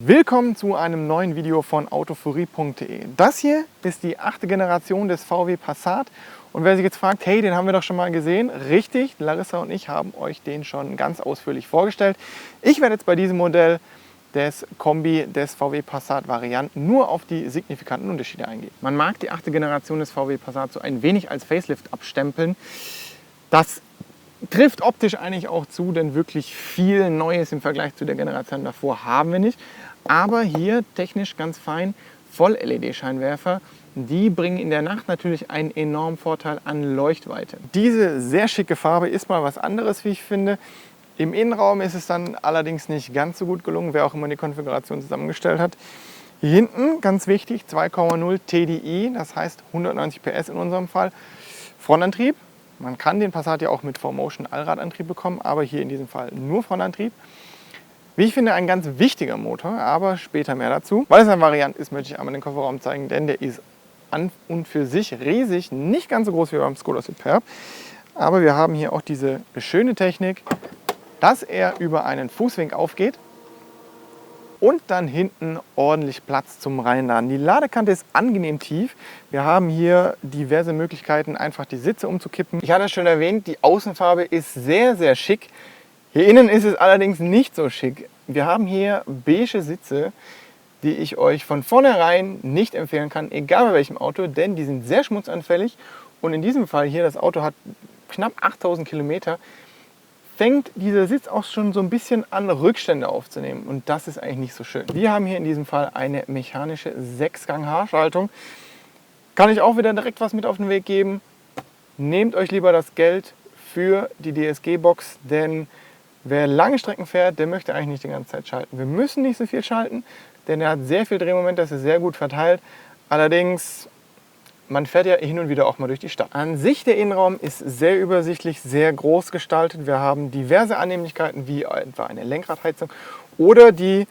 Willkommen zu einem neuen Video von autofurie.de. Das hier ist die 8. Generation des VW Passat. Und wer sich jetzt fragt, hey, den haben wir doch schon mal gesehen. Richtig, Larissa und ich haben euch den schon ganz ausführlich vorgestellt. Ich werde jetzt bei diesem Modell des Kombi des VW Passat Varianten nur auf die signifikanten Unterschiede eingehen. Man mag die 8. Generation des VW Passat so ein wenig als Facelift abstempeln. Das trifft optisch eigentlich auch zu, denn wirklich viel Neues im Vergleich zu der Generation davor haben wir nicht. Aber hier technisch ganz fein, Voll-LED-Scheinwerfer, die bringen in der Nacht natürlich einen enormen Vorteil an Leuchtweite. Diese sehr schicke Farbe ist mal was anderes, wie ich finde. Im Innenraum ist es dann allerdings nicht ganz so gut gelungen, wer auch immer die Konfiguration zusammengestellt hat. Hier hinten, ganz wichtig, 2,0 TDI, das heißt 190 PS in unserem Fall, Frontantrieb. Man kann den Passat ja auch mit 4Motion Allradantrieb bekommen, aber hier in diesem Fall nur Frontantrieb. Wie ich finde, ein ganz wichtiger Motor, aber später mehr dazu. Weil es eine Variante ist, möchte ich einmal den Kofferraum zeigen, denn der ist an und für sich riesig, nicht ganz so groß wie beim Skoda Superb. Aber wir haben hier auch diese schöne Technik, dass er über einen Fußwink aufgeht und dann hinten ordentlich Platz zum Reinladen. Die Ladekante ist angenehm tief. Wir haben hier diverse Möglichkeiten, einfach die Sitze umzukippen. Ich hatte es schon erwähnt, die Außenfarbe ist sehr, sehr schick. Hier innen ist es allerdings nicht so schick. Wir haben hier beige Sitze, die ich euch von vornherein nicht empfehlen kann, egal bei welchem Auto, denn die sind sehr schmutzanfällig. Und in diesem Fall hier, das Auto hat knapp 8000 Kilometer, fängt dieser Sitz auch schon so ein bisschen an, Rückstände aufzunehmen. Und das ist eigentlich nicht so schön. Wir haben hier in diesem Fall eine mechanische 6-Gang-Haarschaltung. Kann ich auch wieder direkt was mit auf den Weg geben. Nehmt euch lieber das Geld für die DSG-Box, denn wer lange Strecken fährt, der möchte eigentlich nicht die ganze Zeit schalten. Wir müssen nicht so viel schalten, denn er hat sehr viel Drehmoment, das ist sehr gut verteilt. Allerdings, man fährt ja hin und wieder auch mal durch die Stadt. An sich der Innenraum ist sehr übersichtlich, sehr groß gestaltet. Wir haben diverse Annehmlichkeiten, wie etwa eine Lenkradheizung oder die,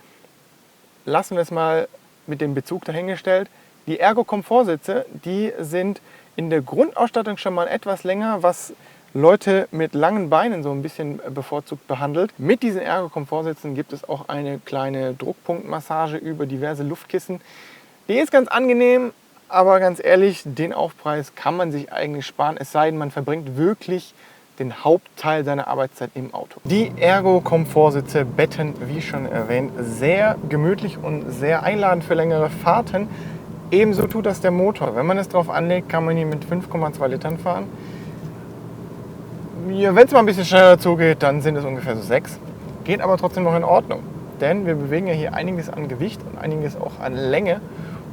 lassen wir es mal mit dem Bezug dahingestellt, die Ergo-Komfortsitze, die sind in der Grundausstattung schon mal etwas länger, was Leute mit langen Beinen so ein bisschen bevorzugt behandelt. Mit diesen Ergo-Komfortsitzen gibt es auch eine kleine Druckpunktmassage über diverse Luftkissen. Die ist ganz angenehm, aber ganz ehrlich, den Aufpreis kann man sich eigentlich sparen, es sei denn, man verbringt wirklich den Hauptteil seiner Arbeitszeit im Auto. Die Ergo-Komfortsitze betten, wie schon erwähnt, sehr gemütlich und sehr einladend für längere Fahrten. Ebenso tut das der Motor. Wenn man es drauf anlegt, kann man hier mit 5,2 Litern fahren. Wenn es mal ein bisschen schneller zugeht, dann sind es ungefähr so 6. Geht aber trotzdem noch in Ordnung. Denn wir bewegen ja hier einiges an Gewicht und einiges auch an Länge.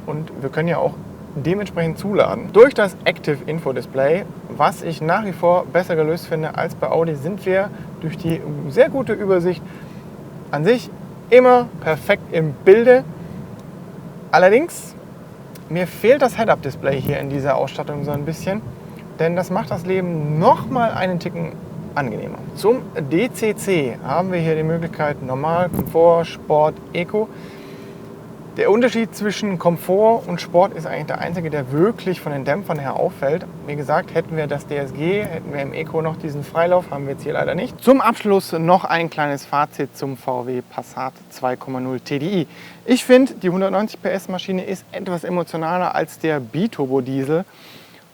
Und wir können ja auch dementsprechend zuladen. Durch das Active Info Display, was ich nach wie vor besser gelöst finde als bei Audi, sind wir durch die sehr gute Übersicht an sich immer perfekt im Bilde. Allerdings, mir fehlt das Head-Up-Display hier in dieser Ausstattung so ein bisschen. Denn das macht das Leben noch mal einen Ticken angenehmer. Zum DCC haben wir hier die Möglichkeit Normal, Komfort, Sport, Eco. Der Unterschied zwischen Komfort und Sport ist eigentlich der einzige, der wirklich von den Dämpfern her auffällt. Wie gesagt, hätten wir das DSG, hätten wir im Eco noch diesen Freilauf, haben wir jetzt hier leider nicht. Zum Abschluss noch ein kleines Fazit zum VW Passat 2,0 TDI. Ich finde, die 190 PS Maschine ist etwas emotionaler als der Biturbo-Diesel.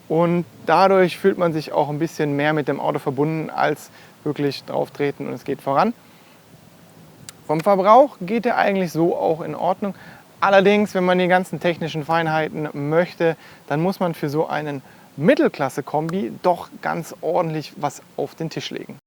Und dadurch fühlt man sich auch ein bisschen mehr mit dem Auto verbunden, als wirklich drauf treten und es geht voran. Vom Verbrauch geht er eigentlich so auch in Ordnung. Allerdings, wenn man die ganzen technischen Feinheiten möchte, dann muss man für so einen Mittelklasse-Kombi doch ganz ordentlich was auf den Tisch legen.